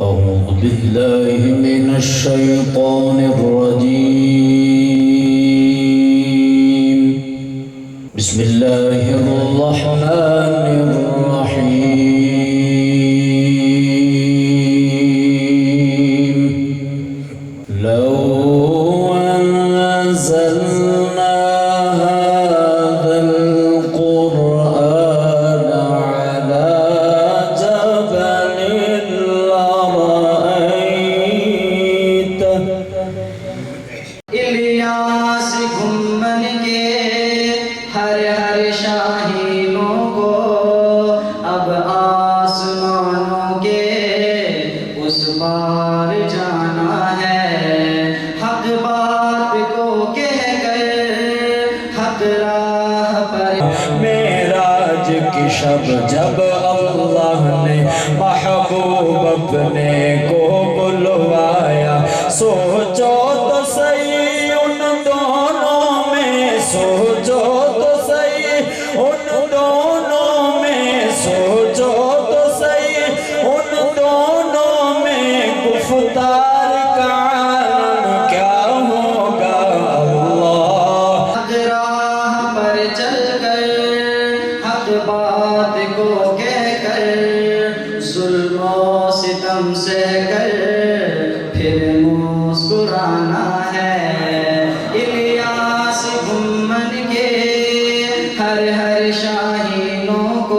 أعوذ بالله من الشيطان الرجيم بسم الله الرحمن الرحيم لو أنزلنا هذا القرآن على جبل لرأيته الیاسگھمن کے ہر ہر شاہینوں کو اب آسمانوں کے اس پار جانا ہے، حق بات کو کہہ کر حق راہ پر معراج کی شب جب اللہ نے محبوب اپنے کو بلوایا، سوچو تو صحیح ان دونوں میں، سوچو تو صحیح ان دونوں میں، سوچو تو صحیح ان دونوں میں، گفتار کا عالم کیا ہوگا اللہ۔ حق راہ پر چل کر حق بات کو کہہ کر ظلم و ستم سہ کر پھر مسکرانا ہے، الیاسگھمن کے ہر ہر شاہینوں کو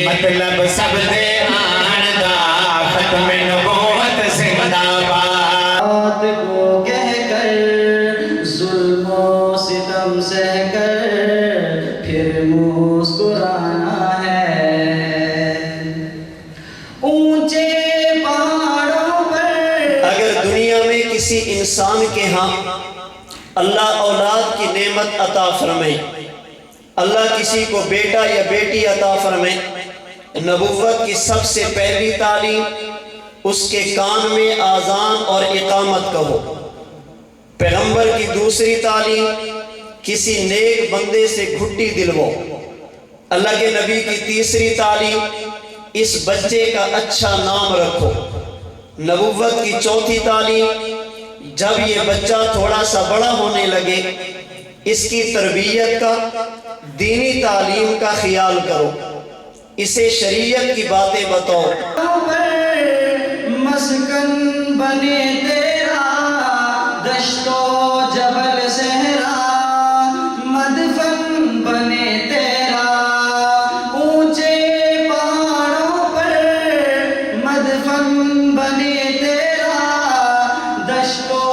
مطلب سب دے آندا ختم نبوت زندہ باد۔ بات کو کہہ کر ظلم و ستم سہ کر پھر مسکرانا ہے، اونچے پہاڑوں پر اگر دنیا میں کسی انسان کے ہاں اللہ اولاد کی نعمت عطا فرمائے، اللہ کسی کو بیٹا یا بیٹی عطا فرمائے، نبوت کی سب سے پہلی تعلیم اس کے کان میں آذان اور اقامت کا ہو۔ پیغمبر کی دوسری تعلیم کسی نیک بندے سے گھٹی دلواؤ۔ اللہ کے نبی کی تیسری تعلیم اس بچے کا اچھا نام رکھو۔ نبوت کی چوتھی تعلیم جب یہ بچہ تھوڑا سا بڑا ہونے لگے اس کی تربیت کا، دینی تعلیم کا خیال کرو، اسے شریعت کی باتیں بتاؤ۔ مسکن بنے تیرا دشت و جبل صحرا، مدفن بنے تیرا اونچے پہاڑوں پر، مدفن بنے تیرا دشت و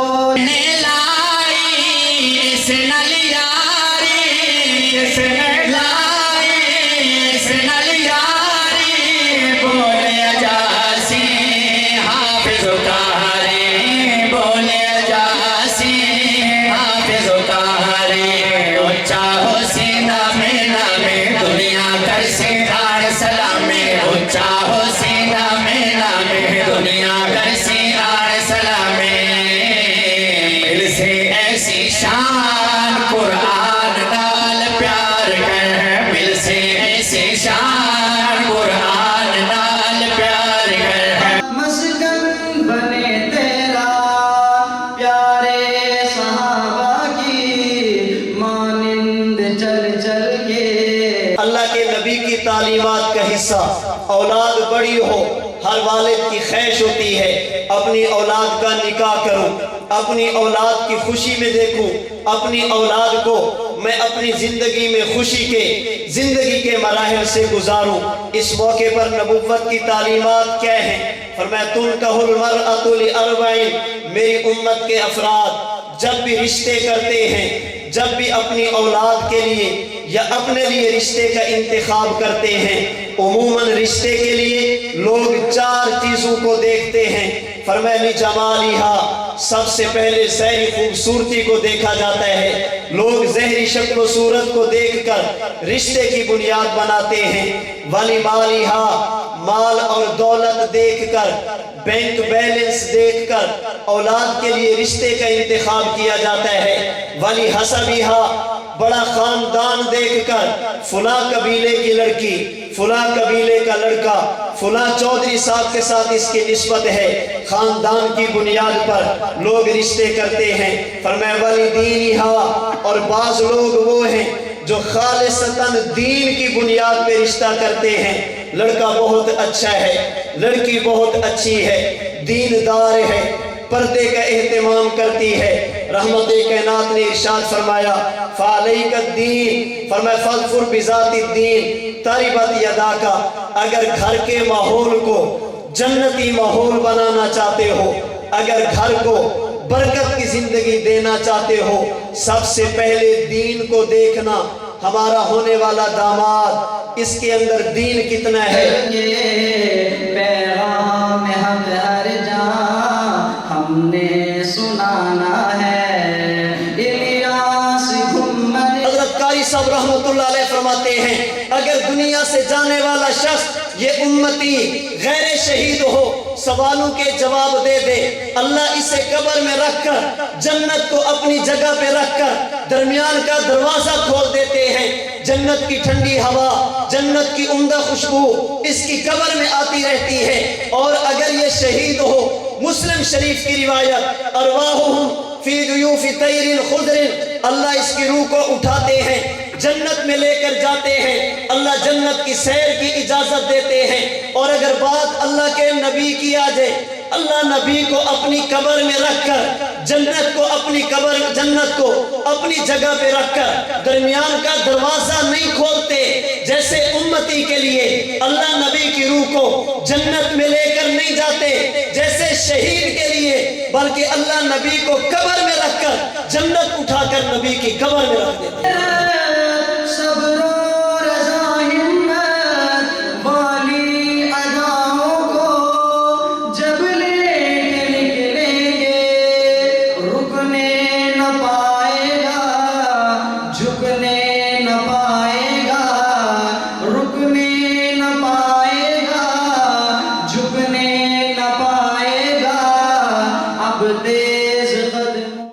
تعلیمات کا حصہ اولاد بڑی ہو، ہر والد کی خواہش ہوتی ہے اپنی اولاد کا نکاح کروں، اپنی اولاد کی خوشی میں دیکھوں، اپنی اولاد کو میں اپنی زندگی میں خوشی کے زندگی کے مراحل سے گزاروں۔ اس موقع پر نبوت کی تعلیمات کیا ہیں؟ فرمایا تنکح المرأة لأربع، میری امت کے افراد جب بھی رشتے کرتے ہیں، جب بھی اپنی اولاد کے لیے یا اپنے لیے رشتے کا انتخاب کرتے ہیں عموماً رشتے کے لیے لوگ 4 چیزوں کو دیکھتے ہیں۔ فرمایا جمالیہا، سب سے پہلے ظاہری خوبصورتی کو دیکھا جاتا ہے۔ لوگ ظاہری شکل و صورت کو دیکھ کر رشتے کی بنیاد بناتے ہیں۔ ولی مالیہا، مال اور دولت دیکھ کر، بینک بیلنس دیکھ کر اولاد کے لیے رشتے کا انتخاب کیا جاتا ہے۔ ولی حسبیہا، بڑا خاندان دیکھ کر فلاں قبیلے کی لڑکی، فلاں قبیلے کا لڑکا، فلاں چودھری صاحب کے ساتھ اس کی نسبت ہے، خاندان کی بنیاد پر لوگ رشتے کرتے ہیں۔ فرمایا ولی دینہا، اور بعض لوگ وہ ہیں جو خالصتاً دین کی بنیاد پہ رشتہ کرتے ہیں۔ لڑکا بہت اچھا ہے، لڑکی بہت اچھی ہے، دیندار ہے، پردے کا اہتمام کرتی ہے۔ رحمت کائنات نے ارشاد فرمایا فعلیک الدین، فرمایا فاظفر بذات الدین تربت یداک، اگر گھر کے ماحول کو جنتی ماحول بنانا چاہتے ہو، اگر گھر کو برکت کی زندگی دینا چاہتے ہو، سب سے پہلے دین کو دیکھنا۔ ہمارا ہونے والا داماد، اس کے اندر دین کتنا ہے؟ یہ پیغام حق ہر جہاں ہم نے سنانا ہے۔ الیاسگھمن، حضرت قاری صاحب رحمۃ اللہ علیہ فرماتے ہیں اگر دنیا سے جانے والا شخص یہ امتی غیر شہید ہو، سوالوں کے جواب دے دے، اللہ اسے قبر میں رکھ کر جنت کو اپنی جگہ پہ رکھ کر درمیان کا دروازہ کھول دیتے ہیں۔ جنت کی ٹھنڈی ہوا، جنت کی عمدہ خوشبو اس کی قبر میں آتی رہتی ہے۔ اور اگر یہ شہید ہو، مسلم شریف کی روایت، ارواحہم فی ضیوف طیر خضر، اللہ اس کی روح کو اٹھاتے ہیں، جنت میں لے کر جاتے ہیں، اللہ جنت کی سیر کی اجازت دیتے ہیں۔ اور اگر بات اللہ کے نبی کی آ جائے، اللہ نبی کو اپنی قبر میں رکھ کر جنت کو اپنی جگہ پہ رکھ کر درمیان کا دروازہ نہیں کھولتے، جیسے امتی کے لیے اللہ نبی کی روح کو جنت میں لے کر نہیں جاتے، جیسے شہید کے لیے، بلکہ اللہ نبی کو قبر میں رکھ کر جنت اٹھا کر نبی کی قبر میں رکھ دیتے ہیں۔ صبر و رضا ہمت والی اداؤں کو جب لے کے نکلیں گے، رکنے نہ پائیں